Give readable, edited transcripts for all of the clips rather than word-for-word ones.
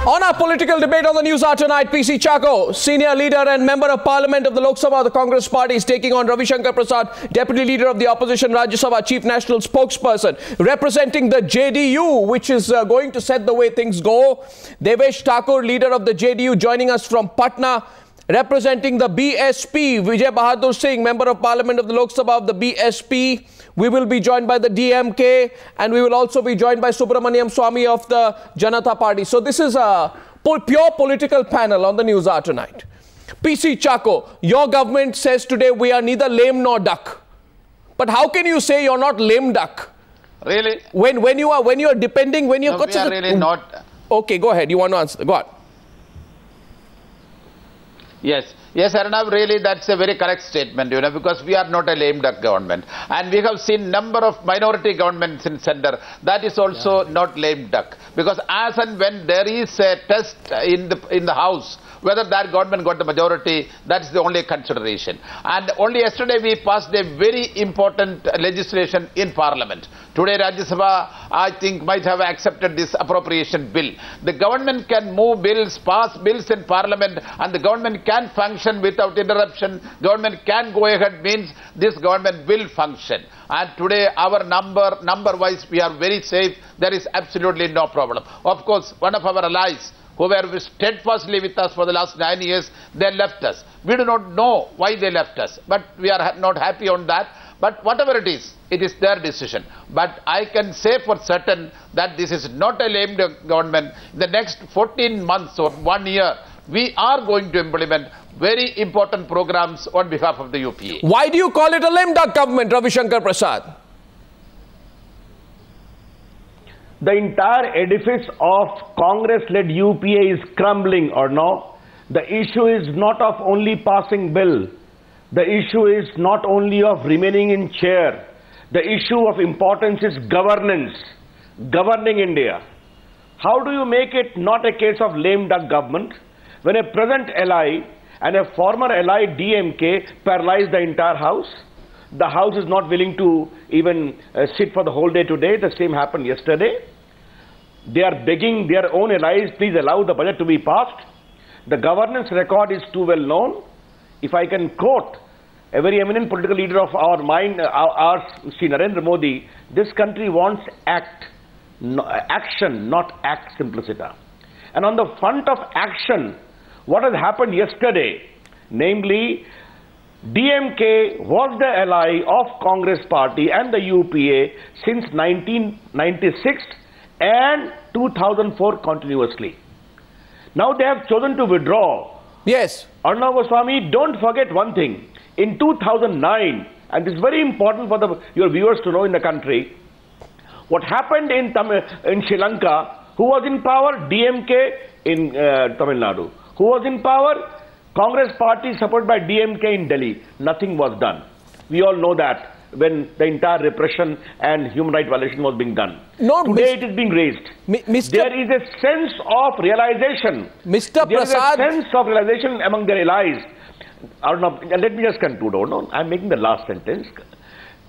On our political debate on the Newshour tonight, PC Chako, senior leader and member of parliament of the Lok Sabha of the Congress party, is taking on Ravi Shankar Prasad, deputy leader of the opposition Rajya Sabha, chief national spokesperson, representing the JDU, which is going to set the way things go. Devesh Thakur, leader of the JDU, joining us from Patna, representing the BSP. Vijay Bahadur Singh, member of parliament of the Lok Sabha of the BSP. We will be joined by the DMK, and we will also be joined by Subramaniam Swamy of the Janata Party. So this is a pure political panel on the Newshour tonight. PC Chako, your government says today we are neither lame nor duck. But how can you say you're not lame duck? Really? When you are depending, when you've no, got we are really not. Okay, go ahead. You want to answer? Go on. Yes, Arnav, really that's a very correct statement, because we are not a lame duck government. And we have seen number of minority governments in center. That is also not lame duck. Because as and when there is a test in the house, whether that government got the majority, that's the only consideration. And only yesterday we passed a very important legislation in Parliament. Today Rajya Sabha, I think, might have accepted this appropriation bill. The government can move bills, pass bills in Parliament, and the government can function without interruption. Government can go ahead, means this government will function. And today our number-wise we are very safe. There is absolutely no problem. Of course, one of our allies who were steadfastly with us for the last 9 years, they left us. We do not know why they left us, but we are not happy on that. But whatever it is their decision. But I can say for certain that this is not a lame duck government. In the next 14 months or 1 year, we are going to implement very important programs on behalf of the UPA. Why do you call it a lame duck government, Ravi Shankar Prasad? The entire edifice of Congress-led UPA is crumbling, or no? The issue is not of only passing bill. The issue is not only of remaining in chair. The issue of importance is governance, governing India. How do you make it not a case of lame duck government when a present ally and a former ally DMK paralyzed the entire house? The House is not willing to even sit for the whole day today. The same happened yesterday. They are begging their own allies, please allow the budget to be passed. The governance record is too well known. If I can quote a very eminent political leader of our mind, Sri Narendra Modi, this country wants action, not act simpliciter. And on the front of action, what has happened yesterday, namely, DMK was the ally of Congress party and the UPA since 1996 and 2004 continuously. Now they have chosen to withdraw. Yes. Arnav Goswami, don't forget one thing. In 2009, and this is very important for your viewers to know in the country, what happened in Sri Lanka, who was in power? DMK in Tamil Nadu. Who was in power? Congress party supported by DMK in Delhi. Nothing was done. We all know that when the entire repression and human rights violation was being done. No, today it is being raised. There is a sense of realization. Mr. There Prasad, is a sense of realization among their allies. Let me just conclude. I'm making the last sentence.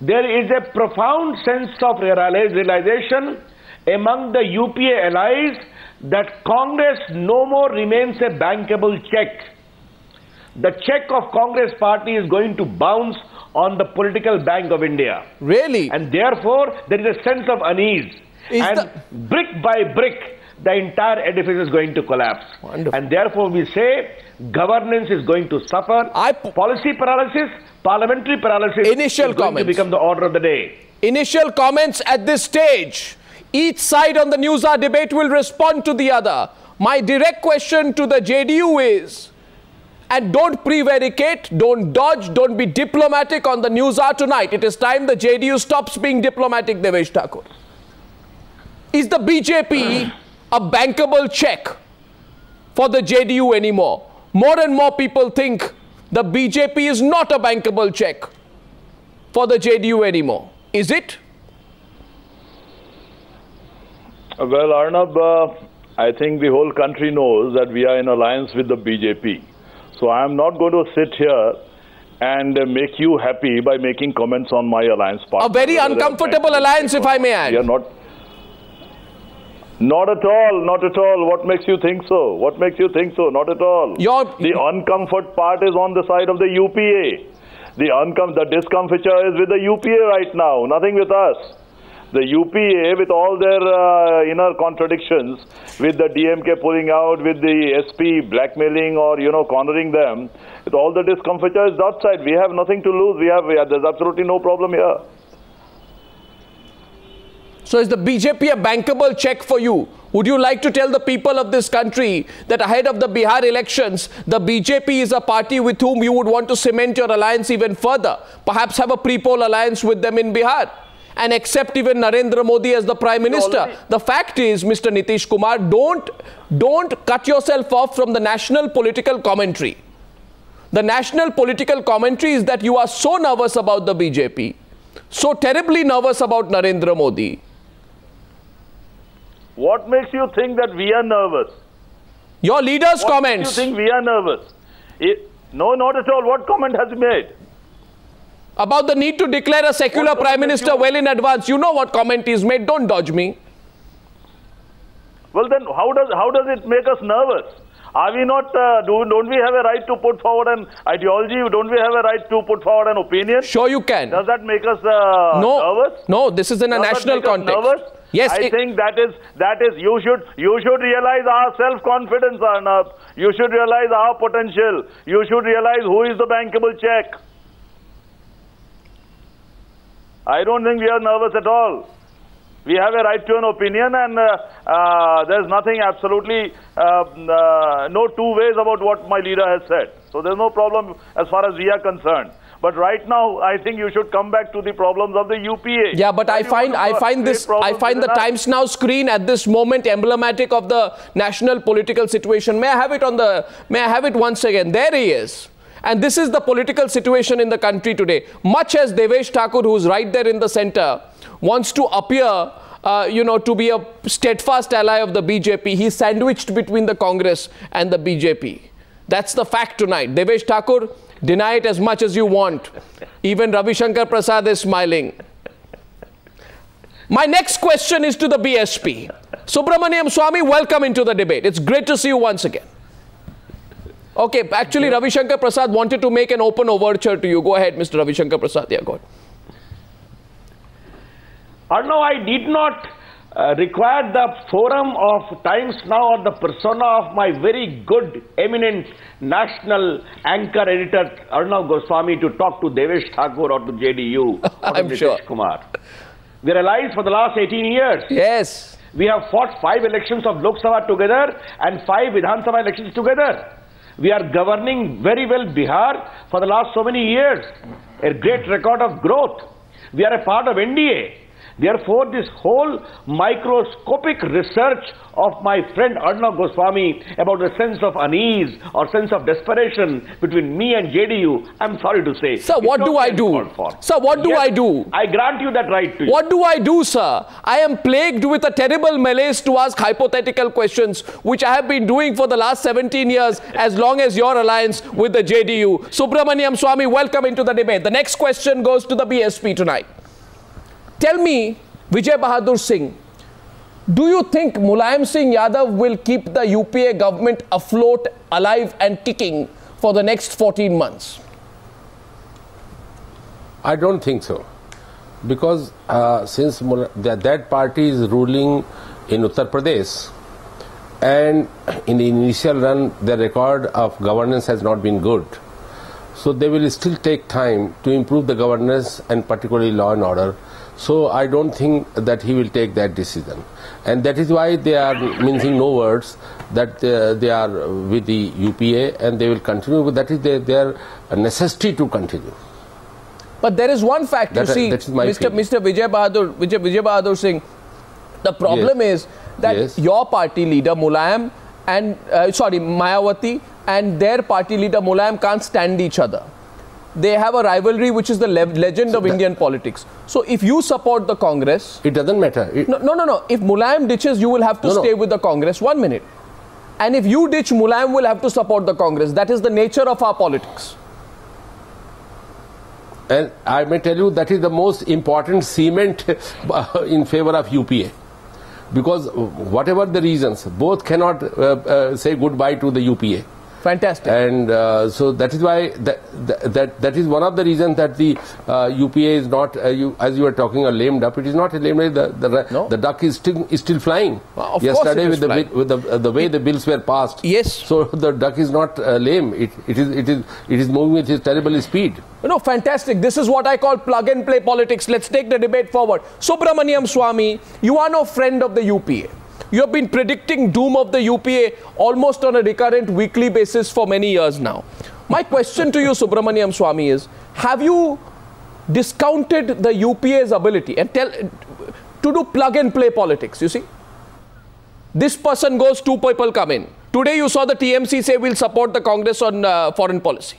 There is a profound sense of realization among the UPA allies that Congress no more remains a bankable check. The check of Congress party is going to bounce on the political bank of India. Really? And therefore, there is a sense of unease. Brick by brick, the entire edifice is going to collapse. Wonderful. And therefore, we say governance is going to suffer. Policy paralysis, parliamentary paralysis Initial is going to become the order of the day. Initial comments at this stage. Each side on the Newshour debate will respond to the other. My direct question to the JDU is, and don't prevaricate, don't dodge, don't be diplomatic on the Newshour tonight. It is time the JDU stops being diplomatic, Devesh Thakur. Is the BJP a bankable check for the JDU anymore? More and more people think the BJP is not a bankable check for the JDU anymore. Is it? Well, Arnab, I think the whole country knows that we are in alliance with the BJP. So I am not going to sit here and make you happy by making comments on my alliance partner. A very uncomfortable alliance, if I may add. We are not. Not at all, not at all. What makes you think so? What makes you think so? Not at all. The uncomfort part is on the side of the UPA. The discomfiture is with the UPA right now, nothing with us. The UPA, with all their inner contradictions, with the DMK pulling out, with the SP blackmailing or, cornering them, with all the discomfiture is that side. We have nothing to lose. There's absolutely no problem here. So is the BJP a bankable check for you? Would you like to tell the people of this country that ahead of the Bihar elections, the BJP is a party with whom you would want to cement your alliance even further? Perhaps have a pre-poll alliance with them in Bihar and accept even Narendra Modi as the Prime Minister. The fact is, Mr. Nitish Kumar, don't cut yourself off from the national political commentary. The national political commentary is that you are so nervous about the BJP, so terribly nervous about Narendra Modi. What makes you think that we are nervous? Your leader's comments. What makes you think we are nervous? No, not at all. What comment has he made? About the need to declare a secular Prime Minister well in advance. You know what comment he's made. Don't dodge me. Well then, how does it make us nervous? Are we not, don't we have a right to put forward an ideology? Don't we have a right to put forward an opinion? Sure you can. Does that make us nervous? No, this is in a national context. Nervous? Yes, I think that is you should realize our self-confidence, Arnab. You should realize our potential. You should realize who is the bankable check. I don't think we are nervous at all. We have a right to an opinion, and there's nothing absolutely, no two ways about what my leader has said. So there's no problem as far as we are concerned. But right now, I think you should come back to the problems of the UPA. Yeah, but I find the Times Now screen at this moment emblematic of the national political situation. May I have it once again? There he is. And this is the political situation in the country today. Much as Devesh Thakur, who's right there in the center, wants to appear, to be a steadfast ally of the BJP, he's sandwiched between the Congress and the BJP. That's the fact tonight. Devesh Thakur, deny it as much as you want. Even Ravi Shankar Prasad is smiling. My next question is to the BSP. Subramaniam Swamy, welcome into the debate. It's great to see you once again. Okay, actually Ravi Shankar Prasad wanted to make an open overture to you. Go ahead, Mr. Ravi Shankar Prasad. Yeah, go ahead. No, I did not require the forum of Times Now or the persona of my very good, eminent national anchor editor Arnav Goswami to talk to Devesh Thakur or to JDU or to Nitish Kumar. We are allies for the last 18 years. Yes. We have fought 5 elections of Lok Sabha together and 5 Vidhan Sabha elections together. We are governing very well Bihar for the last so many years. A great record of growth. We are a part of NDA. Therefore, this whole microscopic research of my friend Arnav Goswami about the sense of unease or sense of desperation between me and JDU, I'm sorry to say. Sir, what do I do? Sir, what do I do? I grant you that right to you. What do I do, sir? I am plagued with a terrible malaise to ask hypothetical questions, which I have been doing for the last 17 years, as long as your alliance with the JDU. Subramaniam Swamy, welcome into the debate. The next question goes to the BSP tonight. Tell me, Vijay Bahadur Singh, do you think Mulayam Singh Yadav will keep the UPA government afloat, alive and kicking for the next 14 months? I don't think so. Because since that party is ruling in Uttar Pradesh, and in the initial run, the record of governance has not been good. So they will still take time to improve the governance and particularly law and order. So I don't think that he will take that decision. And that is why they are mincing no words that they are with the UPA and they will continue. That is their necessity to continue. But there is one fact, you see, Mr. Vijay Bahadur Singh, the problem is that your party leader Mulayam and, Mayawati and their party leader Mulayam can't stand each other. They have a rivalry which is the legend of Indian politics. So if you support the Congress... It doesn't matter. No. If Mulayam ditches, you will have to stay with the Congress. 1 minute. And if you ditch, Mulayam will have to support the Congress. That is the nature of our politics. And I may tell you that is the most important cement in favor of UPA. because whatever the reasons, both cannot say goodbye to the UPA. Fantastic. And so that is why that is one of the reasons that the UPA is not, as you were talking, a lame duck. It is not a lame duck. The duck is still flying. Well, of yesterday course with the way the bills were passed. Yes. So the duck is not lame. It is moving with its terrible speed. No, fantastic. This is what I call plug and play politics. Let's take the debate forward. Subramaniam Swamy, you are no friend of the UPA. You have been predicting doom of the UPA almost on a recurrent weekly basis for many years now. My question to you, Subramaniam Swamy, is, have you discounted the UPA's ability and to do plug and play politics? You see, this person goes, two people come in. Today you saw the TMC say we'll support the Congress on foreign policy.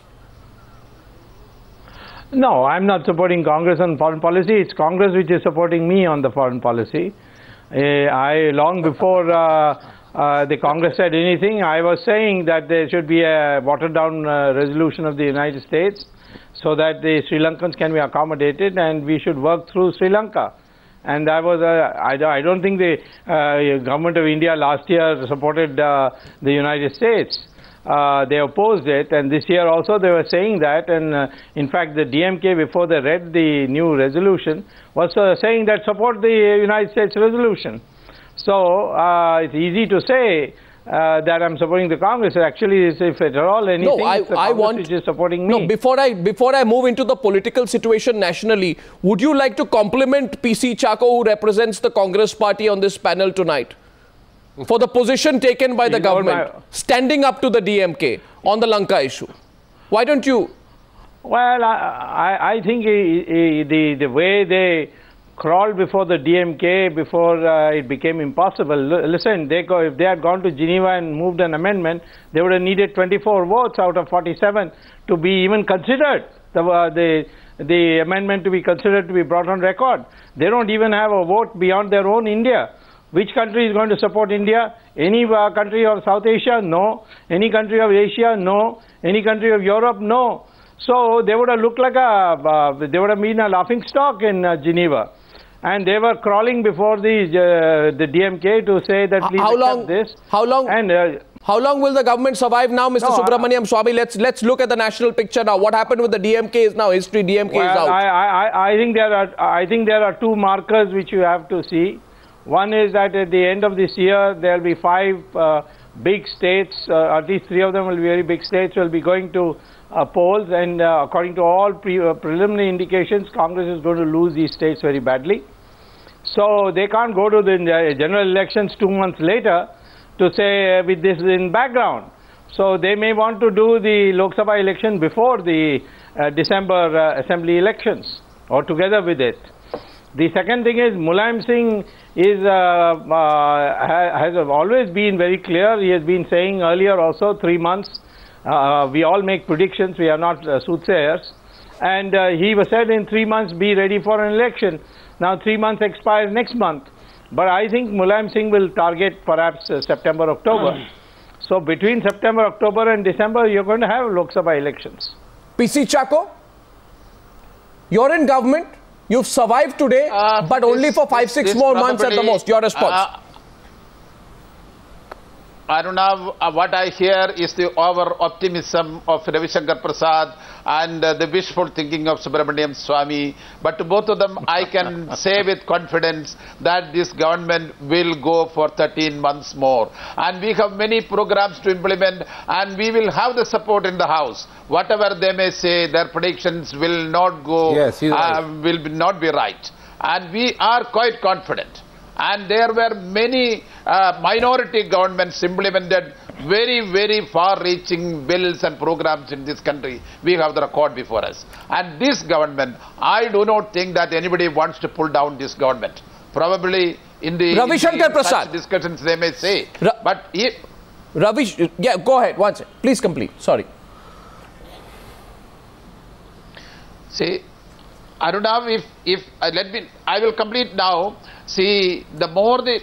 No, I'm not supporting Congress on foreign policy. It's Congress which is supporting me on the foreign policy. Long before the Congress said anything, I was saying that there should be a watered-down resolution of the United States so that the Sri Lankans can be accommodated and we should work through Sri Lanka. And I don't think the government of India last year supported the United States. They opposed it, and this year also they were saying that, and in fact the DMK, before they read the new resolution, was saying that support the United States resolution. So it's easy to say that I'm supporting the Congress. Actually, if at all anything, no, I want which is supporting me. No, before I move into the political situation nationally, would you like to compliment PC Chako, who represents the Congress party on this panel tonight, for the position taken by the government, standing up to the DMK on the Lanka issue? Why don't you? Well, I think the way they crawled before the DMK before it became impossible. Listen, if they had gone to Geneva and moved an amendment, they would have needed 24 votes out of 47 to be even considered, the amendment to be considered to be brought on record. They don't even have a vote beyond their own India. Which country is going to support India? Any country of South Asia? No. Any country of Asia? No. Any country of Europe? No. So they would have looked like they would have been a laughing stock in Geneva. And they were crawling before the DMK to say that please accept this. How long will the government survive now, Mr. Subramaniam Swamy? Let's look at the national picture now. What happened with the DMK is now history. DMK is out. I think there are two markers which you have to see. One is that at the end of this year, there will be 5 big states, at least 3 of them will be very big states, will be going to polls, and according to all preliminary indications, Congress is going to lose these states very badly. So they can't go to the general elections 2 months later to say with this in background. So they may want to do the Lok Sabha election before the December assembly elections or together with it. The second thing is Mulayam Singh has always been very clear. He has been saying earlier also 3 months. We all make predictions. We are not soothsayers. And he was said in 3 months be ready for an election. Now 3 months expires next month. But I think Mulayam Singh will target perhaps September, October. So between September, October and December, you're going to have Lok Sabha elections. PC Chako, you're in government. You've survived today, but only for 5-6 more months at the most. Your response? Aruna, what I hear is the over-optimism of Ravi Shankar Prasad and the wishful thinking of Subramaniam Swamy. But to both of them, I can say with confidence that this government will go for 13 months more. And we have many programs to implement, and we will have the support in the House. Whatever they may say, their predictions will not go, will not be right. And we are quite confident. And there were many minority governments implemented very, very far-reaching bills and programs in this country. We have the record before us. And this government, I do not think that anybody wants to pull down this government. Probably in the Ravi Shankar Prasad discussions they may say. But Ravi, yeah, go ahead. One second. Please complete. Sorry. See, Aruna, I will complete now. See, the more the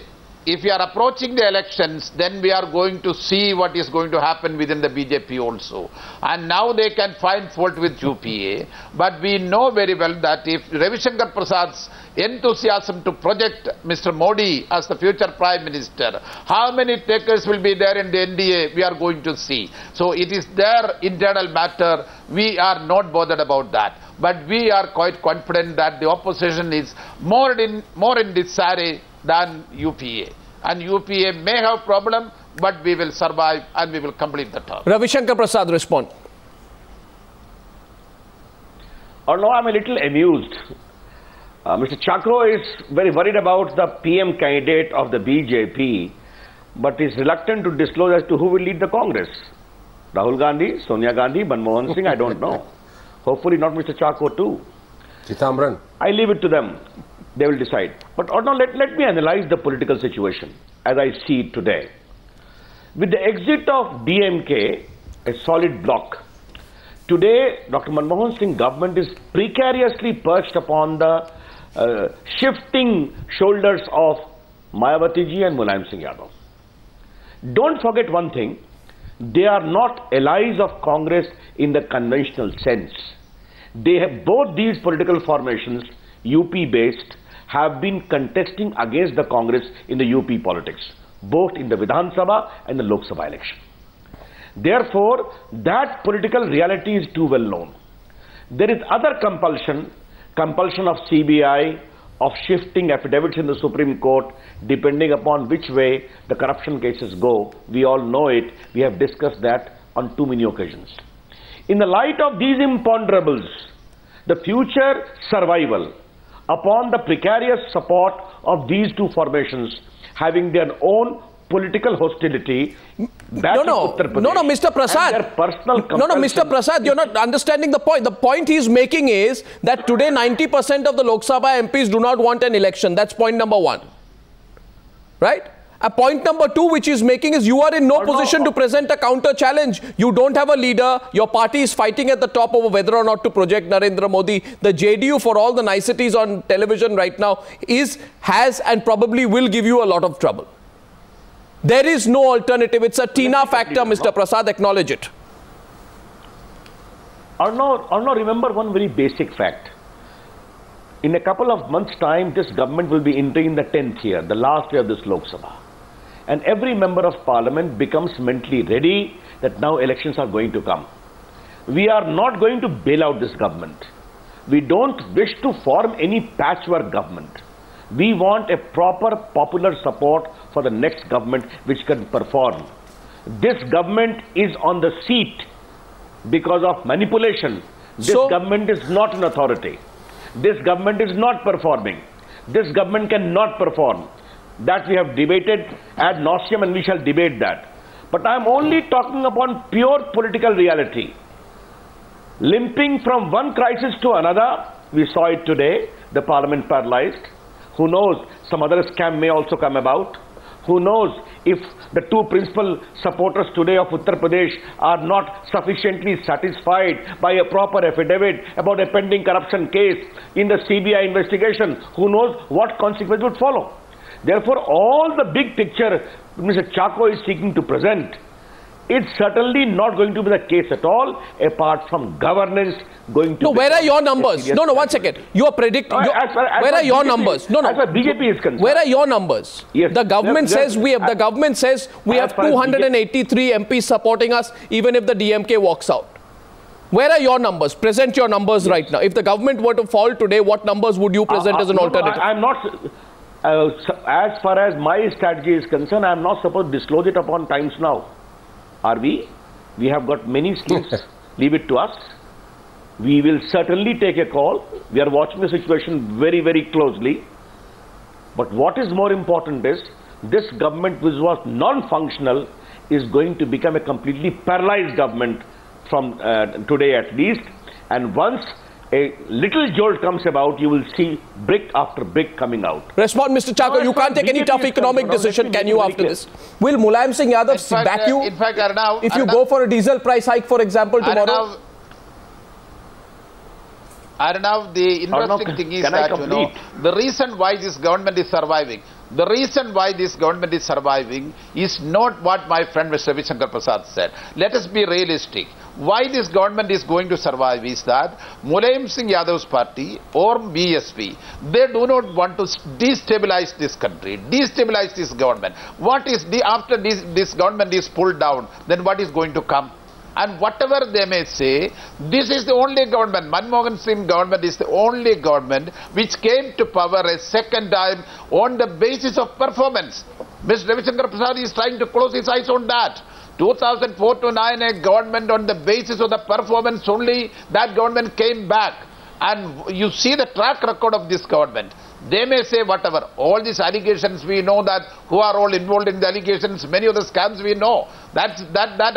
if we are approaching the elections, then we are going to see what is going to happen within the BJP also. And now they can find fault with UPA. But we know very well that if Ravi Shankar Prasad's enthusiasm to project Mr. Modi as the future Prime Minister, how many takers will be there in the NDA, we are going to see. So it is their internal matter. We are not bothered about that. But we are quite confident that the opposition is more in disarray than UPA. And UPA may have problem, but we will survive and we will complete the term. Ravi Shankar Prasad, respond. Oh no, I'm a little amused. Mr. Chakro is very worried about the PM candidate of the BJP, but is reluctant to disclose as to who will lead the Congress. Rahul Gandhi, Sonia Gandhi, Manmohan Singh, I don't know. Hopefully not Mr. Chakro too. Chithamran. I leave it to them. They will decide. But now let me analyze the political situation as I see it today. With the exit of DMK, a solid bloc, today Dr. Manmohan Singh government is precariously perched upon the shifting shoulders of Mayawati ji and Mulayam Singh Yadav. Don't forget one thing, they are not allies of Congress in the conventional sense. They have both these political formations, UP based, have been contesting against the Congress in the UP politics, both in the Vidhan Sabha and the Lok Sabha election. Therefore, that political reality is too well known. There is other compulsion of CBI, of shifting affidavits in the Supreme Court, depending upon which way the corruption cases go. We all know it. We have discussed that on too many occasions. In the light of these imponderables, the future survival upon the precarious support of these two formations having their own political hostility. No, Mr. Prasad. No, Mr. Prasad, you're not understanding the point. The point he's making is that today 90% of the Lok Sabha MPs do not want an election. That's point number one. Right? Point number two, which he's making, is you are in no position to present a counter challenge. You don't have a leader. Your party is fighting at the top over whether or not to project Narendra Modi. The JDU, for all the niceties on television right now, has and probably will give you a lot of trouble. There is no alternative. It's a TINA factor, Mr. Prasad. Acknowledge it. Arnav, remember one very basic fact. In a couple of months' time, this government will be entering the 10th year, the last year of this Lok Sabha. And every member of parliament becomes mentally ready that now elections are going to come. We are not going to bail out this government. We don't wish to form any patchwork government. We want a proper popular support for the next government which can perform. This government is on the seat because of manipulation. This government is not an authority. This government is not performing. This government cannot perform. That we have debated ad nauseum, and we shall debate that. But I am only talking upon pure political reality. Limping from one crisis to another, we saw it today, the parliament paralyzed. Who knows, some other scam may also come about. Who knows if the two principal supporters today of Uttar Pradesh are not sufficiently satisfied by a proper affidavit about a pending corruption case in the CBI investigation. Who knows what consequence would follow. Therefore, all the big picture Mr. Chakro is seeking to present, it's certainly not going to be the case at all, apart from governance going to... No, where are your numbers? No, 1 second. You are predicting... Where are your numbers? No. As far as BJP is concerned. Where are your numbers? Yes. The government says we have 283 MPs supporting us, even if the DMK walks out. Where are your numbers? Present your numbers right now. If the government were to fall today, what numbers would you present as an alternative? I'm not... as far as my strategy is concerned, I'm not supposed to disclose it upon Times Now. Are we? We have got many skills. Leave it to us. We will certainly take a call. We are watching the situation very, very closely. But what is more important is, this government, which was non-functional, is going to become a completely paralyzed government from today at least. And once a little jolt comes about, you will see brick after brick coming out. Respond, Mr. Chakra. You can't take any tough economic decision, can you, after this? Will Mulayam Singh Yadav back you? In fact, Arnav, if you go for a diesel price hike, for example, tomorrow? Arnav, the interesting thing is that, the reason why this government is surviving, The reason why this government is surviving is not what my friend Mr. Ravishankar Prasad said. Let us be realistic. Why this government is going to survive is that Mulayam Singh Yadav's party or BSP, they do not want to destabilize this country, destabilize this government. What is after this government is pulled down, then what is going to come? And whatever they may say, this is the only government, Manmohan Singh government is the only government which came to power a second time on the basis of performance. Mr. Ravishankar Prasad is trying to close his eyes on that. 2004 to 9, a government on the basis of the performance only, that government came back. And you see the track record of this government. They may say whatever, all these allegations we know that who are all involved in the allegations, many of the scams we know. That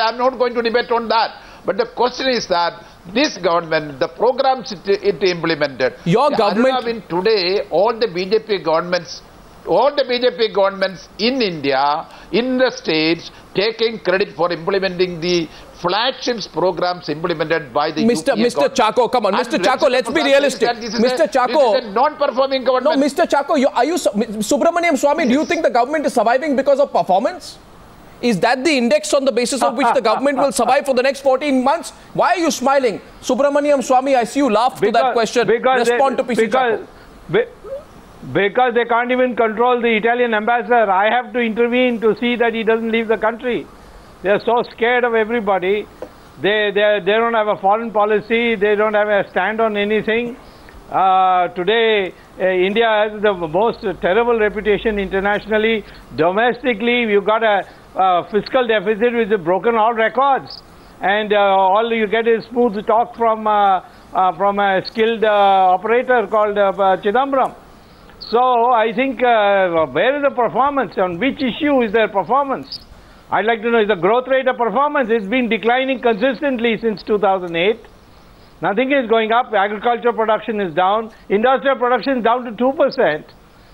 I'm not going to debate on that. But the question is that this government, the programs it implemented, your government in today, all the BJP governments in India, in the states, taking credit for implementing the flagships programs implemented by the Mr. Chacko, come on. Mr. Chacko, let's be realistic. Mr. Chacko, this is a non-performing government. No, Mr. Chacko, are you Subramaniam Swamy, do you think the government is surviving because of performance? Is that the index on the basis of which the government will survive for the next 14 months? Why are you smiling? Subramaniam Swamy, I see you laugh to that question. Respond to PC Chacko. Because they can't even control the Italian ambassador. I have to intervene to see that he doesn't leave the country. They are so scared of everybody. They don't have a foreign policy. They don't have a stand on anything. Today, India has the most terrible reputation internationally. Domestically, you've got a fiscal deficit which has broken all records. And all you get is smooth talk from a skilled operator called Chidambaram. So I think where is the performance? On which issue is there performance? I'd like to know, is the growth rate of performance? It's been declining consistently since 2008. Nothing is going up. Agricultural production is down. Industrial production is down to 2%.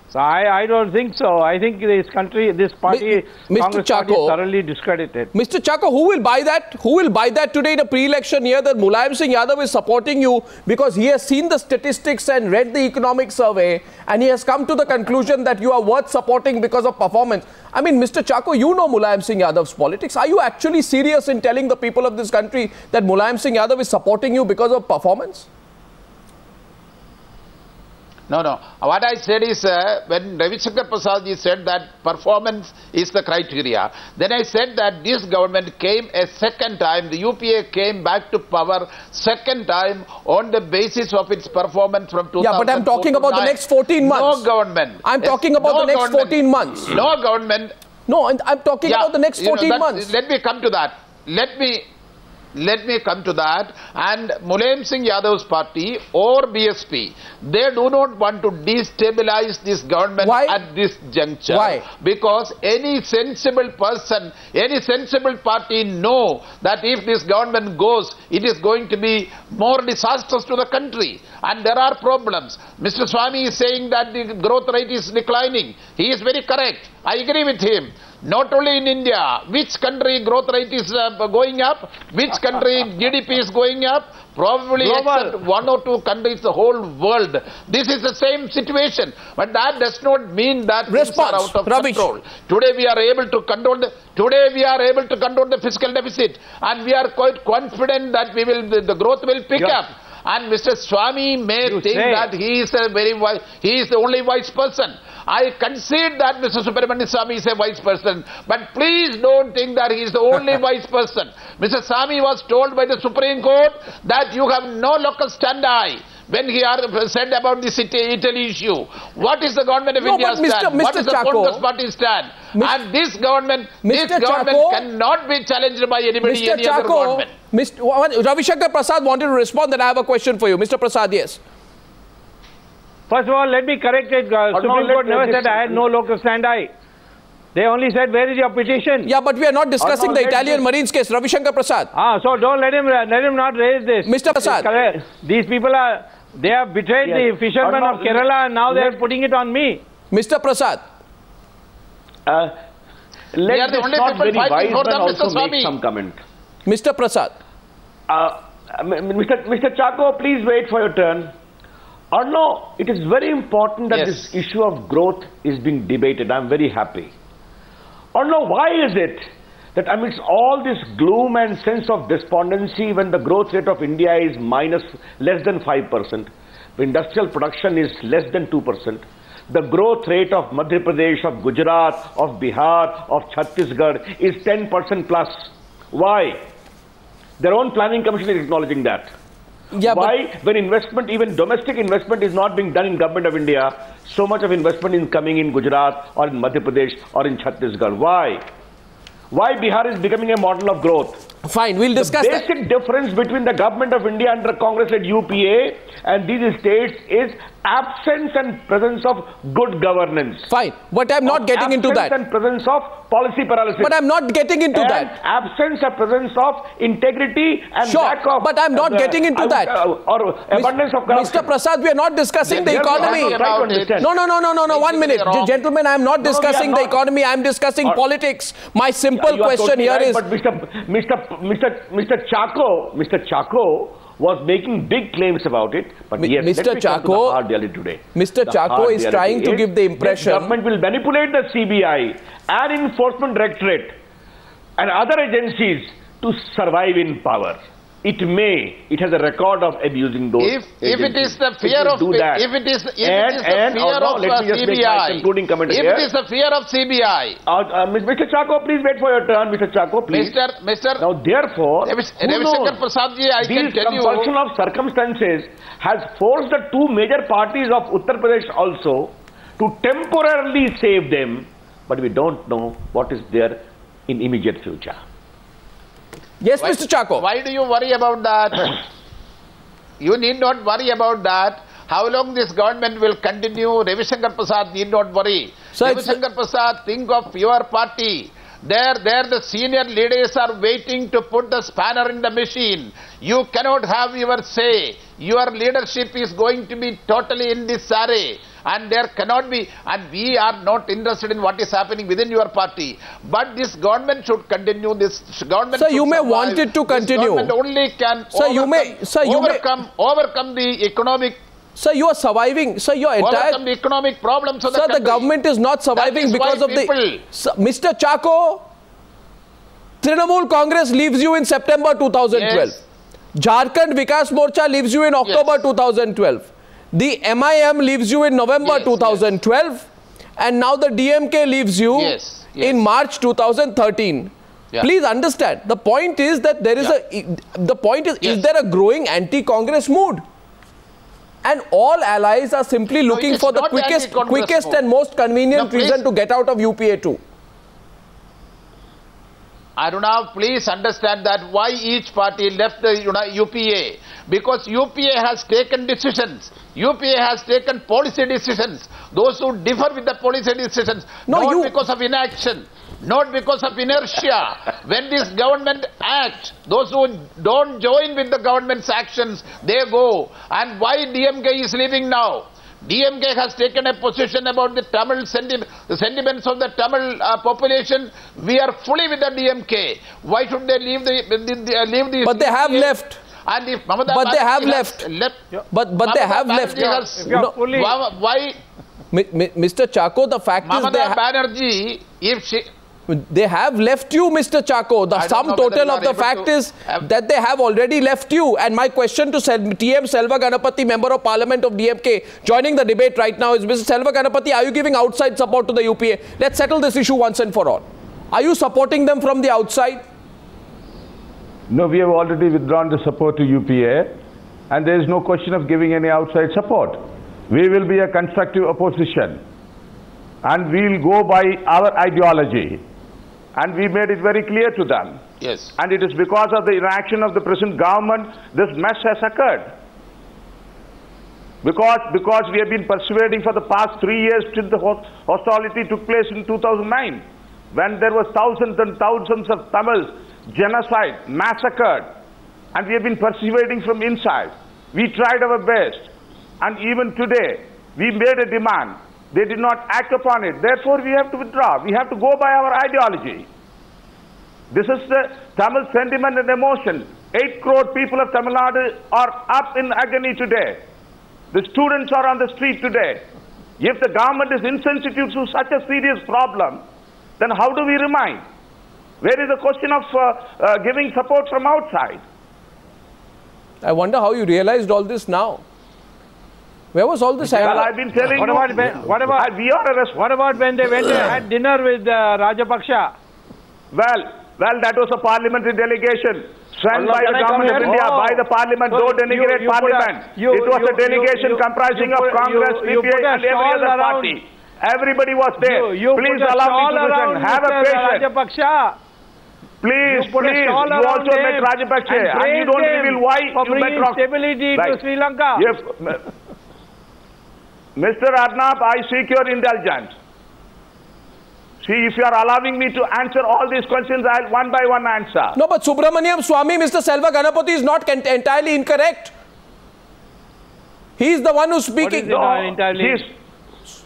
So I don't think so. I think this country, this party, Congress party is thoroughly discredited. Mr. Chacko, who will buy that? Who will buy that today in a pre-election year that Mulayam Singh Yadav is supporting you because he has seen the statistics and read the economic survey and he has come to the conclusion that you are worth supporting because of performance? I mean, Mr. Chacko, you know Mulayam Singh Yadav's politics. Are you actually serious in telling the people of this country that Mulayam Singh Yadav is supporting you because of performance? No. What I said is when Ravishankar Prasad said that performance is the criteria, then I said that this government came a second time, the UPA came back to power second time on the basis of its performance from 2004. Yeah, but I'm talking about the next 14 months. No government. I'm talking about the next 14 months. No government. No, and I'm talking about the next 14 months. Let me come to that. Let me come to that. And Mulayam Singh Yadav's party or BSP, they do not want to destabilize this government at this juncture. Why? Because any sensible person, any sensible party know that if this government goes, it is going to be more disastrous to the country. And there are problems. Mr. Swamy is saying that the growth rate is declining. He is very correct. I agree with him. Not only in India, which country growth rate is going up, which country GDP is going up, probably except one or two countries, the whole world. This is the same situation. But that does not mean that things are out of control. Today we are able to control the fiscal deficit, and we are quite confident that the growth will pick up. And Mr. Swamy may think that he is the only wise person. I concede that Mr. Subramanian Swamy is a wise person, but please don't think that he is the only wise person. Mr. Swamy was told by the Supreme Court that you have no local stand-eye when he said about the Italy issue. What is the government of India stand? What is the Congress party stand? And this government cannot be challenged by anybody, any other government. Ravishankar Prasad wanted to respond, then I have a question for you. Mr. Prasad, yes. First of all, let me correct it. Supreme Court never said I had no local stand-eye. They only said, where is your petition? Yeah, but we are not discussing the Italian Marines case. Ravishankar Prasad. So don't let him not raise this. Mr. Prasad. These people they have betrayed the fishermen of Kerala and now they are putting it on me. Mr. Prasad. Let us not very wise men also make some comment. Mr. Prasad. Mr. Chacko, please wait for your turn. No, it is very important that Yes. this issue of growth is being debated. I'm very happy. No, why is it that amidst all this gloom and sense of despondency, when the growth rate of India is less than 5%, the industrial production is less than 2%, the growth rate of Madhya Pradesh, of Gujarat, of Bihar, of Chhattisgarh is 10% plus. Why? Their own planning commission is acknowledging that. Yeah, why, when investment, even domestic investment, is not being done in government of India, so much of investment is coming in Gujarat or in Madhya Pradesh or in Chhattisgarh? Why? Why Bihar is becoming a model of growth? Fine, we'll discuss The that. basic difference between the government of India under Congress-led UPA and these states is absence and presence of good governance. Fine, but I'm not getting into that. Absence and presence of policy paralysis. But I'm not getting into and that. Absence and presence of integrity and Sure, lack of... but I'm not getting into that. Or abundance of corruption. Mr. Prasad, we are not discussing the economy. No, 1 minute. Gentlemen, I'm not discussing the economy. I'm discussing politics. My simple question here is... But Mr. Chako was making big claims about it. But yes, Mr. let me come to the Chako, hard reality today. Mr. Chako is trying to give the impression... The government will manipulate the CBI and Enforcement Directorate and other agencies to survive in power. It has a record of abusing those If it is the fear of CBI, if it is the fear of CBI, Mr. Chako, please wait for your turn. Mr. Chako, please. Mr. Now, therefore, Ravishankar Prasad ji, I can tell you, this compulsion of circumstances has forced the two major parties of Uttar Pradesh also to temporarily save them, but we don't know what is there in immediate future. Yes, Mr. Chako. Why do you worry about that? You need not worry about that. How long this government will continue, Ravishankar Prasad need not worry. So Ravishankar Prasad, think of your party. There the senior leaders are waiting to put the spanner in the machine. You cannot have your say. Your leadership is going to be totally in disarray. And there cannot be, and we are not interested in what is happening within your party. But this government should continue. This government Sir, should you may survive. want it to continue. This government only can overcome the economic. Sir, you are surviving. Sir, your entire... Overcome the economic problems of the Sir, country. the government is not surviving because of the... Sir, Mr. Chako, Trinamool Congress leaves you in September 2012. Yes. Jharkhand Vikas Morcha leaves you in October 2012. The MIM leaves you in November 2012. And now the DMK leaves you in March 2013. Yeah. Please understand, the point is that there is is there a growing anti-Congress mood? And all allies are simply looking for the quickest and most convenient reason to get out of UPA too. Aruna, please understand that why each party left the UPA. Because UPA has taken decisions. UPA has taken policy decisions. Those who differ with the policy decisions, not because of inaction, not because of inertia. When this government acts, those who don't join with the government's actions, they go. And why DMK is leaving now? DMK has taken a position about the Tamil sentiments of the Tamil population. We are fully with the DMK. Why should they leave the But they have left. And if Mamata but they have left. But they have left. Why? Mr. Chako, the fact is Banerjee, if she... They have left you, Mr. Chako. The sum total of the fact is that they have already left you. And my question to TM Selva Ganapathy, Member of Parliament of DMK, joining the debate right now is, Mr. Selva Ganapathy, are you giving outside support to the UPA? Let's settle this issue once and for all. Are you supporting them from the outside? No, we have already withdrawn the support to UPA, and there is no question of giving any outside support. We will be a constructive opposition, and we will go by our ideology. And we made it very clear to them. Yes. And it is because of the inaction of the present government this mess has occurred. Because we have been persuading for the past 3 years till the hostility took place in 2009, when there were thousands and thousands of Tamils genocide, massacred, and we have been persuading from inside. We tried our best, and even today we made a demand. They did not act upon it. Therefore, we have to withdraw. We have to go by our ideology. This is the Tamil sentiment and emotion. 8 crore people of Tamil Nadu are up in agony today. The students are on the street today. If the government is insensitive to such a serious problem, then how do we remain? Where is the question of giving support from outside? I wonder how you realized all this now. Where was all this? Well, I've been telling what you. What about when they went and had dinner with Rajapaksa? Well, that was a parliamentary delegation sent by the government of India, by the parliament. Don't denigrate parliament. It was a delegation comprising of Congress, CPI and every other party. Everybody was there. Please allow me to listen. Have a patience. Please, you also met Rajapaksa and you don't reveal why you met stability to Sri Lanka. Yes, Mr. Arnab, I seek your indulgence. See, if you are allowing me to answer all these questions, I'll one by one answer. No, but Subramaniam Swamy, Mr. Selva Ganapathy is not entirely incorrect. He is the one who's speaking.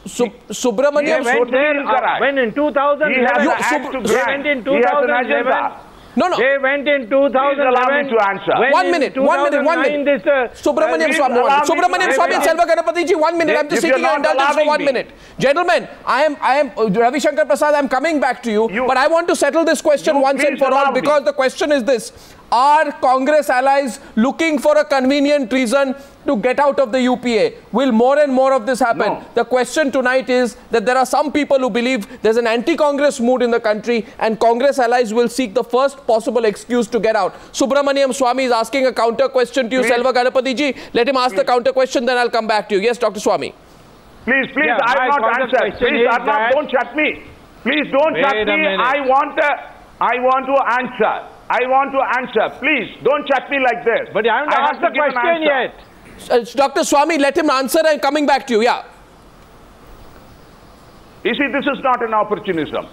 Subramaniam went there when in 2011. He has an act to grant. He has an agenda. No. They went in 2011. Please allow me to answer. One minute. Subramaniam Swamy and Selva Ganapathy ji, 1 minute. I'm just seeking your indulgence for 1 minute. Gentlemen, I am Ravi Shankar Prasad, I'm coming back to you, but I want to settle this question once and for all, because the question is this: are Congress allies looking for a convenient reason to get out of the UPA? Will more and more of this happen? No. The question tonight is that there are some people who believe there's an anti-Congress mood in the country and Congress allies will seek the first possible excuse to get out. Subramaniam Swamy is asking a counter question to you, Selva Ganapathy ji. Let him ask the counter question, then I'll come back to you. Yes, Dr. Swamy. Please, I have not answered. Please, don't shut me. Please don't shut me. I want to answer. I want to answer. Please, don't chat me like this. But I haven't asked the question yet. Dr. Swamy, let him answer and coming back to you. Yeah. You see, this is not an opportunism.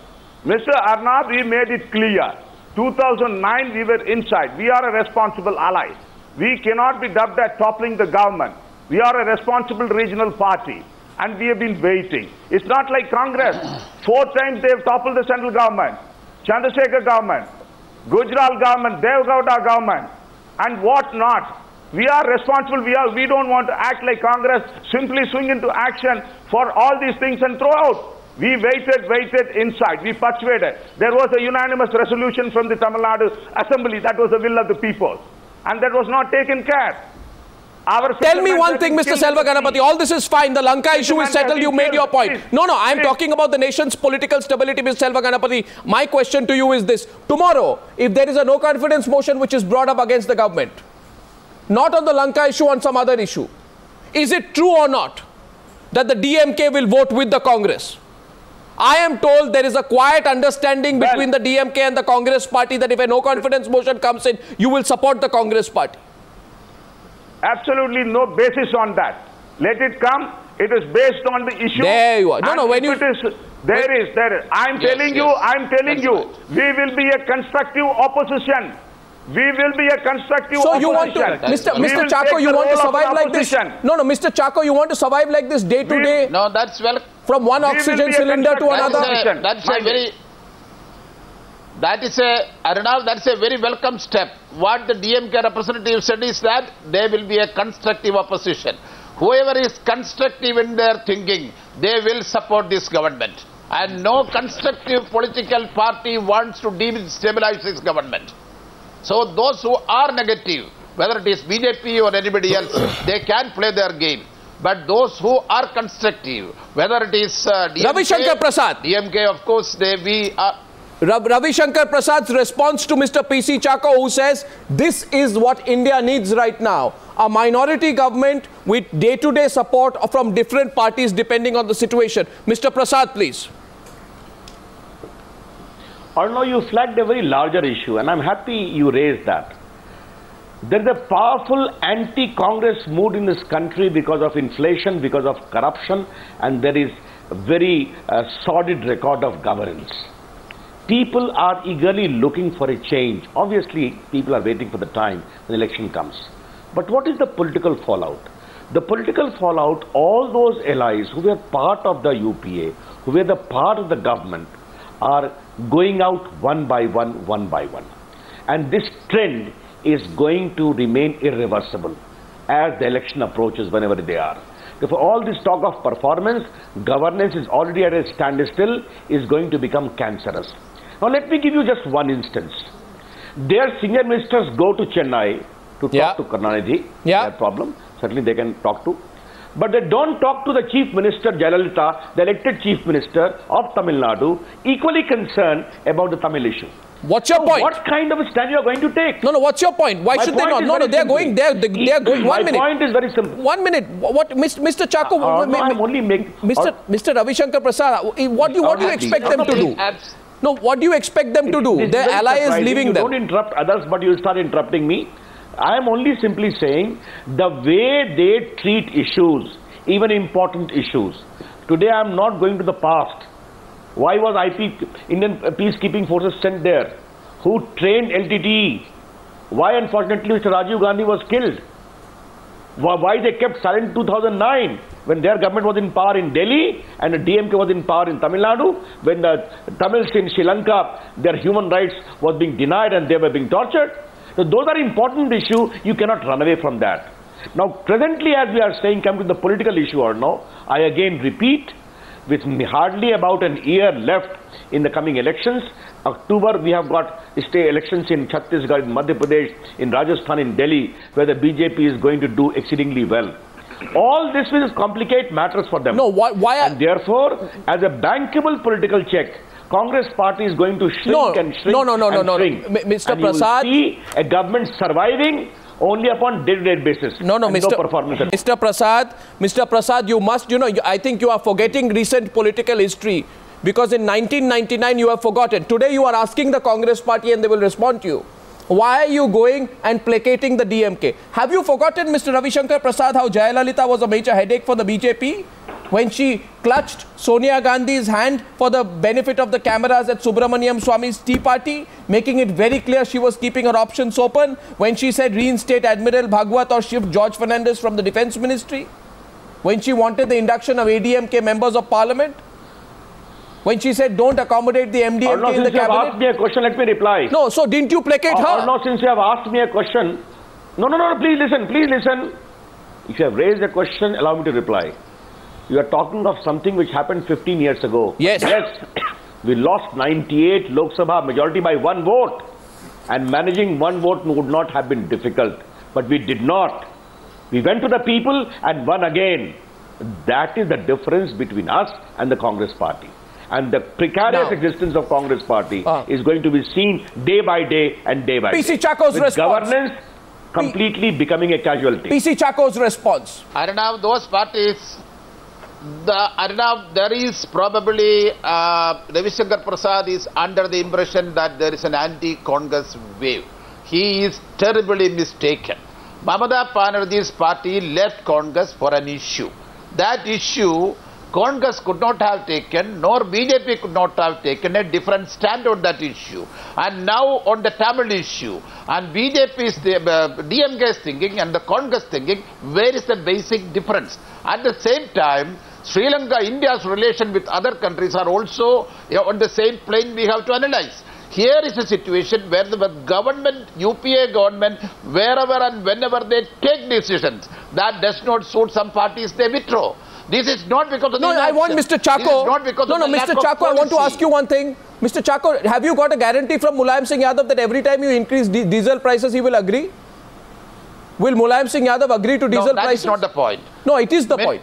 Mr. Arnab, we made it clear. 2009, we were inside. We are a responsible ally. We cannot be dubbed as toppling the government. We are a responsible regional party. And we have been waiting. It's not like Congress. 4 times they have toppled the central government. Chandrasekhar government, Gujarat government, Devgowda government, and what not. We are responsible. We don't want to act like Congress, simply swing into action for all these things and throw out. We waited inside. We persuaded. There was a unanimous resolution from the Tamil Nadu Assembly. That was the will of the people. And that was not taken care. Tell me one thing, Mr. Selva Ganapathy. All this is fine. The Lanka issue is settled. You made your point. No, I'm talking about the nation's political stability, Mr. Selva Ganapathy. My question to you is this. Tomorrow, if there is a no confidence motion which is brought up against the government, not on the Lanka issue, on some other issue, is it true or not that the DMK will vote with the Congress? I am told there is a quiet understanding between the DMK and the Congress party that if a no confidence motion comes in, you will support the Congress party. Absolutely no basis on that. Let it come. It is based on the issue. There you are. No, when you... There is. I'm telling you, we will be a constructive opposition. We will be a constructive opposition. So you want to, Mr. Chako, you want to survive like this? No, Mr. Chako, you want to survive like this day to day? No, that's well. From one oxygen cylinder to another? That's a very welcome step. What the DMK representative said is that they will be a constructive opposition. Whoever is constructive in their thinking, they will support this government. And no constructive political party wants to destabilize this government. So those who are negative, whether it is BJP or anybody else, they can play their game. But those who are constructive, whether it is DMK, Ravi Shankar Prasad. DMK, of course, we are... Ravi Shankar Prasad's response to Mr. PC Chako, who says this is what India needs right now. A minority government with day-to-day support from different parties depending on the situation. Mr. Prasad, please. Arnav, you flagged a very larger issue and I'm happy you raised that. There is a powerful anti-Congress mood in this country because of inflation, because of corruption, and there is a very sordid record of governance. People are eagerly looking for a change. Obviously, people are waiting for the time when the election comes. But what is the political fallout? The political fallout, all those allies who were part of the UPA, who were the part of the government, are going out one by one. And this trend is going to remain irreversible. as the election approaches, whenever they are. Therefore, all this talk of performance, governance is already at a standstill, is going to become cancerous. Now, let me give you just one instance. Their senior ministers go to Chennai to talk to Karunanidhi. No problem. Certainly they can talk to. But they don't talk to the Chief Minister, Jayalalitha, the elected Chief Minister of Tamil Nadu, equally concerned about the Tamil issue. What's your point? What kind of a stand you are going to take? No, what's your point? Why should they not? No, they are going. They are going. 1 minute. My point is very simple. 1 minute. What, Mr. Chako? I'm only making. Mr. Ravi Shankar Prasad, what do you expect them to do? No, what do you expect them to do? Their ally is leaving them. You don't interrupt others, but you start interrupting me. I am only simply saying the way they treat issues, even important issues. Today I am not going to the past. Why was Indian peacekeeping forces sent there? Who trained LTTE? Why unfortunately Mr. Rajiv Gandhi was killed? Why they kept silent in 2009 when their government was in power in Delhi and the DMK was in power in Tamil Nadu, when the Tamils in Sri Lanka, their human rights was being denied and they were being tortured. So those are important issues. You cannot run away from that. Now presently, as we are saying, come to the political issue or no, I again repeat, with hardly about an year left in the coming elections, October we have got state elections in Chhattisgarh, in Madhya Pradesh, in Rajasthan, in Delhi, where the BJP is going to do exceedingly well. All this will complicate matters for them. No, why? And therefore, as a bankable political check, Congress party is going to shrink and shrink and shrink. Mr. And Prasad, you will see a government surviving only upon day-to-day basis. No, performance. Mr. Prasad, you must, I think you are forgetting recent political history, because in 1999 you have forgotten. Today you are asking the Congress party and they will respond to you. Why are you going and placating the DMK? Have you forgotten, Mr. Ravi Shankar Prasad, how Jayalalitha was a major headache for the BJP when she clutched Sonia Gandhi's hand for the benefit of the cameras at Subramaniam Swamy's tea party, making it very clear she was keeping her options open when she said reinstate Admiral Bhagwat or shift George Fernandez from the Defence Ministry, when she wanted the induction of ADMK members of Parliament, when she said don't accommodate the MDMK in the cabinet. Since you have asked me a question, let me reply. No, so didn't you placate her? No, since you have asked me a question. No, please listen. If you have raised a question, allow me to reply. You are talking of something which happened 15 years ago. Yes. We lost 98 Lok Sabha majority by 1 vote. And managing 1 vote would not have been difficult. But we did not. We went to the people and won again. That is the difference between us and the Congress party. And the precarious existence of Congress party is going to be seen day by day and day by day. PC Chako's with response. Governance completely becoming a casualty. PC Chako's response. Arnav, those parties, there is probably Ravi Shankar Prasad is under the impression that there is an anti-Congress wave. He is terribly mistaken. Mamata Banerjee's party left Congress for an issue. That issue Congress could not have taken, nor BJP could not have taken a different stand on that issue. And now on the Tamil issue, and BJP's DMK's thinking and the Congress thinking, where is the basic difference? At the same time, Sri Lanka, India's relation with other countries are also on the same plane we have to analyze. Here is a situation where the government, UPA government, wherever and whenever they take decisions, that does not suit some parties, they withdraw. This is not because of the I want Mr. Chako. Mr. Chako, I want to ask you one thing. Mr. Chako, have you got a guarantee from Mulayam Singh Yadav that every time you increase diesel prices, he will agree? Will MulayamIngh Yadav agree to diesel prices? No, that is not the point. No, it is the point.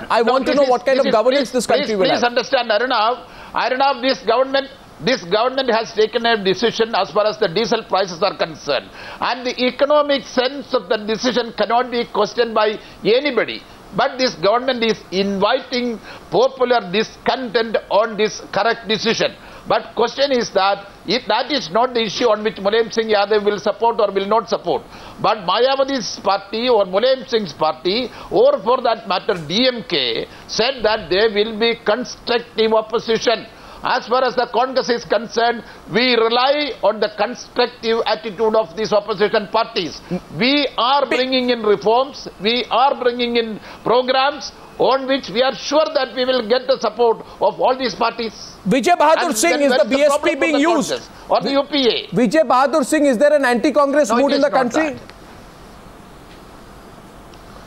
I want to know what kind of governance this country will have. Please understand, Arnav, this government has taken a decision as far as the diesel prices are concerned. And the economic sense of the decision cannot be questioned by anybody. But this government is inviting popular discontent on this correct decision. But question is that if that is not the issue on which Mulayam Singh Yadav will support or will not support, but Mayawati's party or Mulayam Singh's party, or for that matter DMK, said that they will be constructive opposition. As far as the Congress is concerned, we rely on the constructive attitude of these opposition parties. We are bringing in reforms, we are bringing in programs on which we are sure that we will get the support of all these parties. Vijay Bahadur Singh, is the BSP being used? Or the UPA? Vijay Bahadur Singh, is there an anti-Congress mood in the country?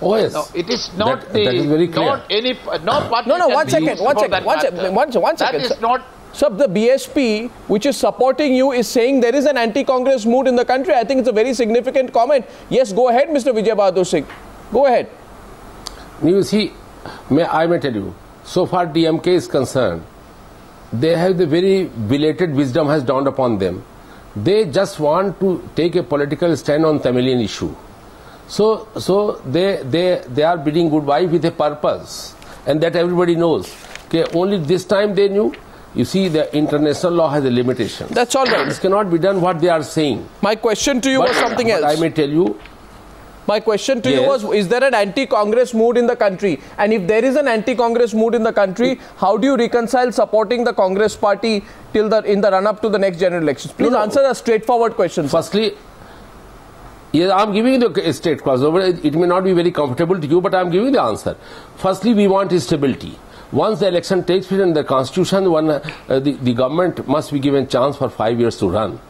Oh yes. No, it is not that is very clear. not any no party. No, can be used for that one matter. second. That is not. So the BSP, which is supporting you, is saying there is an anti-Congress mood in the country. I think it's a very significant comment. Yes, go ahead, Mr. Vijay Bahadur Singh. Go ahead. You see, I may tell you, so far DMK is concerned, they have the very belated wisdom has dawned upon them. They just want to take a political stand on Tamilian issue. So they are bidding goodbye with a purpose, and that everybody knows. Okay, only this time they knew. You see, the international law has a limitation. That's all right. This cannot be done what they are saying. My question to you was something else. I may tell you. My question to you was, is there an anti-Congress mood in the country? And if there is an anti-Congress mood in the country, how do you reconcile supporting the Congress party in the run-up to the next general elections? Please answer a straightforward question. Firstly, yes, I am giving you the straight question. It may not be very comfortable to you, but I am giving the answer. Firstly, we want stability. Once the election takes place in the constitution, the government must be given chance for 5 years to run.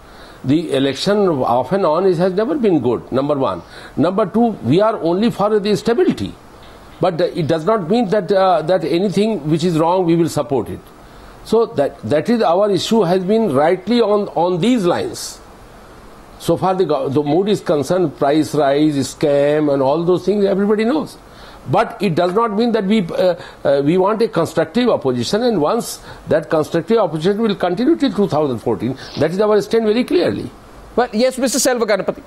The election off and on has never been good, number one. Number two, we are only for the stability. But it does not mean that that anything which is wrong, we will support it. So that is our issue, has been rightly on these lines. So far the mood is concerned, price rise, scam and all those things, everybody knows. But it does not mean that we want a constructive opposition, and once that constructive opposition will continue till 2014, that is our stand very clearly. Well, yes, Mr. Selva Ganapathy.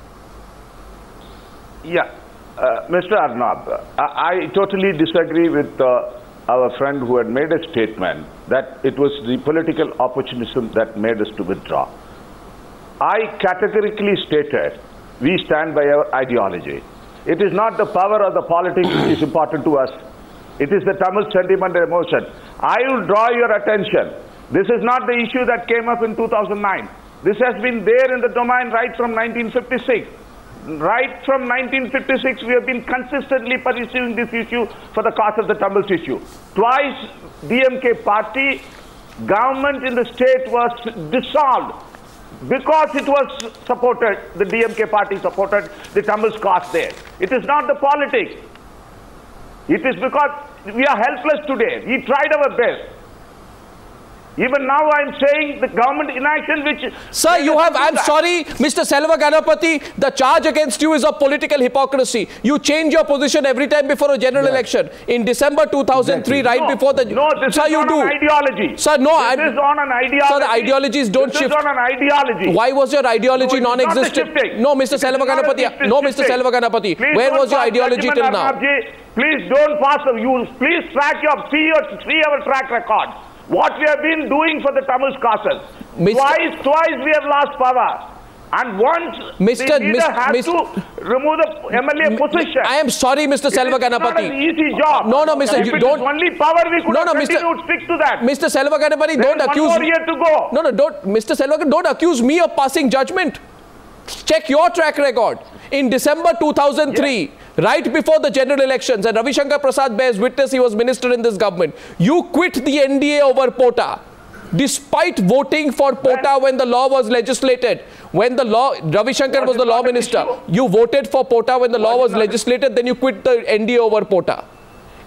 Yeah, Mr. Arnab, I totally disagree with our friend who had made a statement that it was the political opportunism that made us to withdraw. I categorically stated we stand by our ideology. It is not the power or the politics which is important to us. It is the Tamil sentiment and emotion. I will draw your attention. This is not the issue that came up in 2009. This has been there in the domain right from 1956. Right from 1956, we have been consistently pursuing this issue for the cause of the Tamil issue. Twice, DMK party, government in the state was dissolved. Because it was supported, the DMK party supported the Tamil cause there. It is not the politics. It is because we are helpless today. We tried our best. Even now I am saying the government inaction which... Sir, you have... I'm sorry, Mr. Selva Ganapathy, the charge against you is of political hypocrisy. You change your position every time before a general election. In December 2003, right before the... No, this sir, is on an ideology. Sir, no... This is on an ideology. Sir, the ideologies don't shift. This is on an ideology. Why was your ideology non-existent? No, Mr. Selva Ganapathy. No, Mr. Selva Ganapathy. Where was your ideology till now? Please don't pass the views. Please track your 3-hour track record. What we have been doing for the Tamil causes. Twice we have lost power. And once the leader has to remove the MLA position. I am sorry, Mr. Selva Ganapathy. It is not an easy job. No, Mr. If it is only power, we could have continued, stick to that. Mr. Selva Ganapathy, don't accuse... One more year to go. No, don't, Mr. Selva, don't accuse me of passing judgment. Check your track record. In December 2003, right before the general elections, and Ravi Shankar Prasad bears witness, he was minister in this government, you quit the NDA over Pota. Despite voting for Pota when the law was legislated, when the law, Ravi Shankar was the law minister, you voted for Pota when the law was legislated, then you quit the NDA over Pota.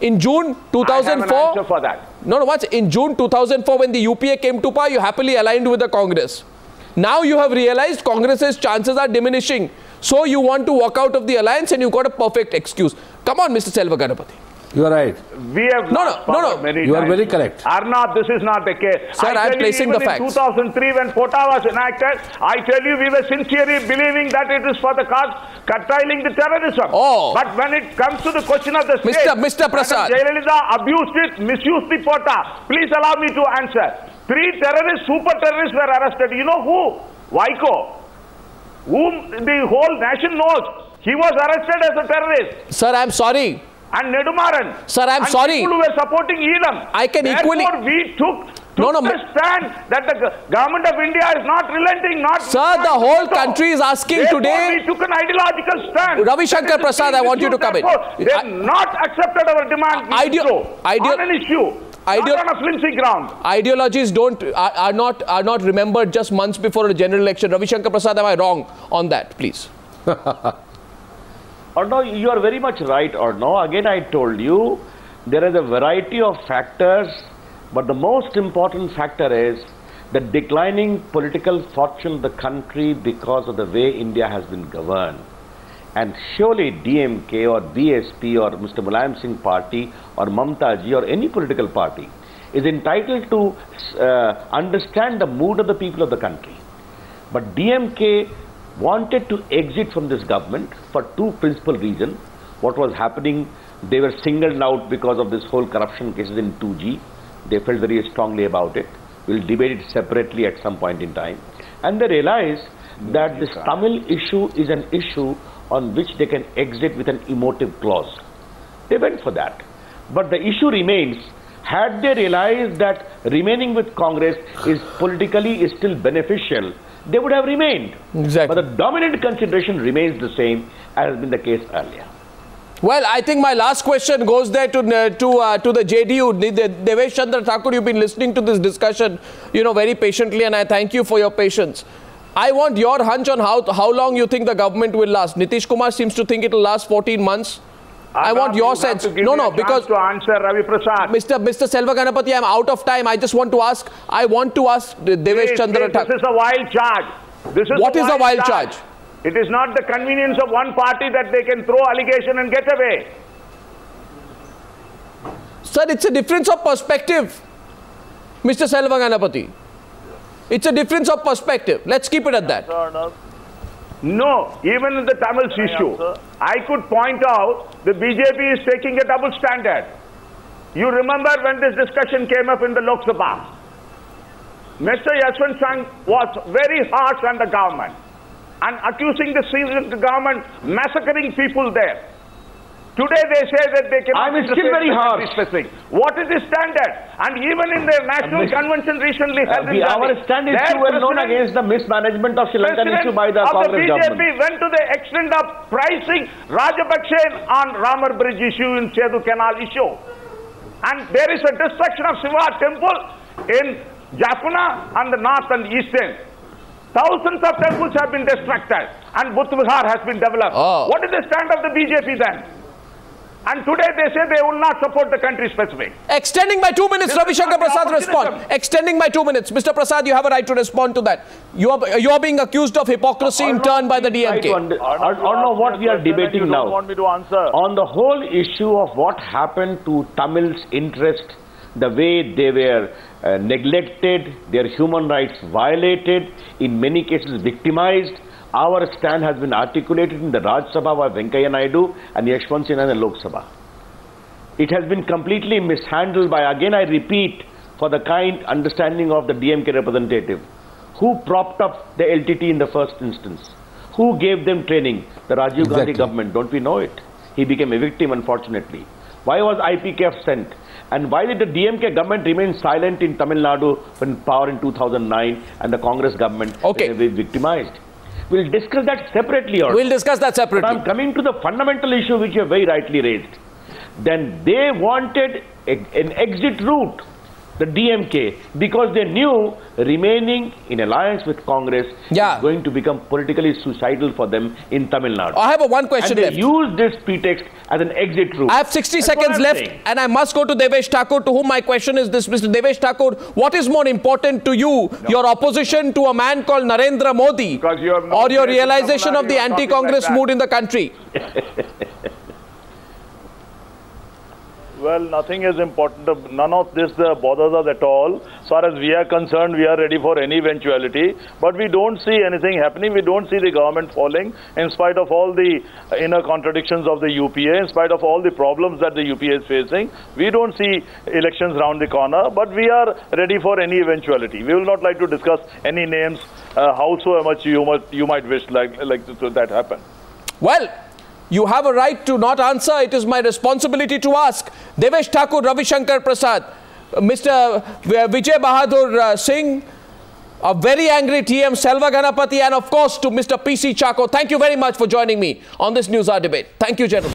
In June 2004, I have an answer for that. In June 2004, when the UPA came to power, you happily aligned with the Congress. Now you have realized Congress's chances are diminishing. So you want to walk out of the alliance and you got a perfect excuse. Come on, Mr. Selva Ganapathy. You are right. We have lost power many times. You are very correct. Arnab, this is not the case. Sir, I am placing the facts. In 2003, when Pota was enacted, I tell you, we were sincerely believing that it is for the cause curtailing the terrorism. Oh. But when it comes to the question of the state, Mr. Prasad, Jayalalitha abused it, misused the Pota. Please allow me to answer. 3 terrorists, super terrorists were arrested. You know who? Waiko, whom the whole nation knows. He was arrested as a terrorist. Sir, I am sorry. And Nedumaran. Sir, I am sorry. People who were supporting Elam. I can equally... Therefore, we took the stand that the government of India is not relenting, Sir, the whole country is asking today... we took an ideological stand. Ravi Shankar Prasad, I want you to come in. They have not accepted our demand on an issue. Not on a flimsy ground. Ideologies are not remembered just months before a general election. Ravi Shankar Prasad, am I wrong on that, please? Or no, you are very much right, or no. Again, I told you, there is a variety of factors, but the most important factor is the declining political fortune of the country because of the way India has been governed. And surely DMK or BSP or Mr. Mulayam Singh party or Mamta ji or any political party is entitled to understand the mood of the people of the country. But DMK wanted to exit from this government for two principal reasons. What was happening, they were singled out because of this whole corruption cases in 2G. They felt very strongly about it. We'll debate it separately at some point in time. And they realized that this Tamil issue is an issue on which they can exit with an emotive clause. They went for that. But the issue remains, had they realized that remaining with Congress is politically still beneficial, they would have remained. Exactly. But the dominant consideration remains the same as has been the case earlier. Well, I think my last question goes there to the JDU. Devesh Chandra Thakur, you've been listening to this discussion, very patiently, and I thank you for your patience. I want your hunch on how long you think the government will last. Nitish Kumar seems to think it will last 14 months. I want your sense. No, because to answer Ravi Prasad. Mr. Selva Ganapathy, I'm out of time. I just want to ask. I want to ask Devesh Chandra Thakur. This is a wild charge. What is a wild charge? It is not the convenience of one party that they can throw allegation and get away. Sir, it's a difference of perspective, Mr. Selva Ganapathy. It's a difference of perspective. Let's keep it at that. No, even in the Tamils issue, I could point out the BJP is taking a double standard. You remember when this discussion came up in the Lok Sabha? Mr. Yashwant Singh was very harsh on the government and accusing the government massacring people there. Today they say that they cannot. I'm still very harsh. What is the standard? And even in their national convention recently held in our stand is too well known against the mismanagement of Sri Lankan issue by the Congress government. The BJP went to the extent of pricing Rajapaksa on Ramar Bridge issue in Sedu Canal issue. And there is a destruction of Shiva temple in Jaffna and the north and eastern. Thousands of temples have been destructed and Buddha Vihar has been developed. What is the stand of the BJP then? And today they say they will not support the country specific. Extending by 2 minutes, Ravi Shankar Prasad respond. Extending by 2 minutes. Mr. Prasad, you have a right to respond to that. You are being accused of hypocrisy in turn by the DMK. I don't know what we are debating now. You don't want me to answer. On the whole issue of what happened to Tamils' interest, the way they were neglected, their human rights violated, in many cases victimized, our stand has been articulated in the Raj Sabha by Venkaiah Naidu and Yashwant Singh in the Lok Sabha. It has been completely mishandled by, again I repeat, for the kind understanding of the DMK representative. Who propped up the LTT in the first instance? Who gave them training? The Rajiv Gandhi government. Don't we know it? He became a victim, unfortunately. Why was IPKF sent? And why did the DMK government remain silent in Tamil Nadu when power in 2009 and the Congress government was victimized? We'll discuss that separately. We'll discuss that separately. But I'm coming to the fundamental issue which you have very rightly raised. Then they wanted an exit route, the DMK, because they knew remaining in alliance with Congress is going to become politically suicidal for them in Tamil Nadu. I have one question left. And they used this pretext as an exit route. I have 60 seconds left and I must go to Devesh Thakur, to whom my question is this. Mr. Devesh Thakur, what is more important to you, your opposition to a man called Narendra Modi or your realization of the anti-Congress mood in the country? Well, nothing is important. None of this bothers us at all. As far as we are concerned, we are ready for any eventuality. But we don't see anything happening. We don't see the government falling in spite of all the inner contradictions of the UPA, in spite of all the problems that the UPA is facing. We don't see elections round the corner, but we are ready for any eventuality. We will not like to discuss any names, howsoever much you might wish like that happen. Well, you have a right to not answer. It is my responsibility to ask. Devesh Thakur, Ravi Shankar Prasad, Mr. Vijay Bahadur Singh, a very angry TM Selva Ganapathy, and of course to Mr. PC Chako. Thank you very much for joining me on this Newhsour Debate. Thank you, gentlemen.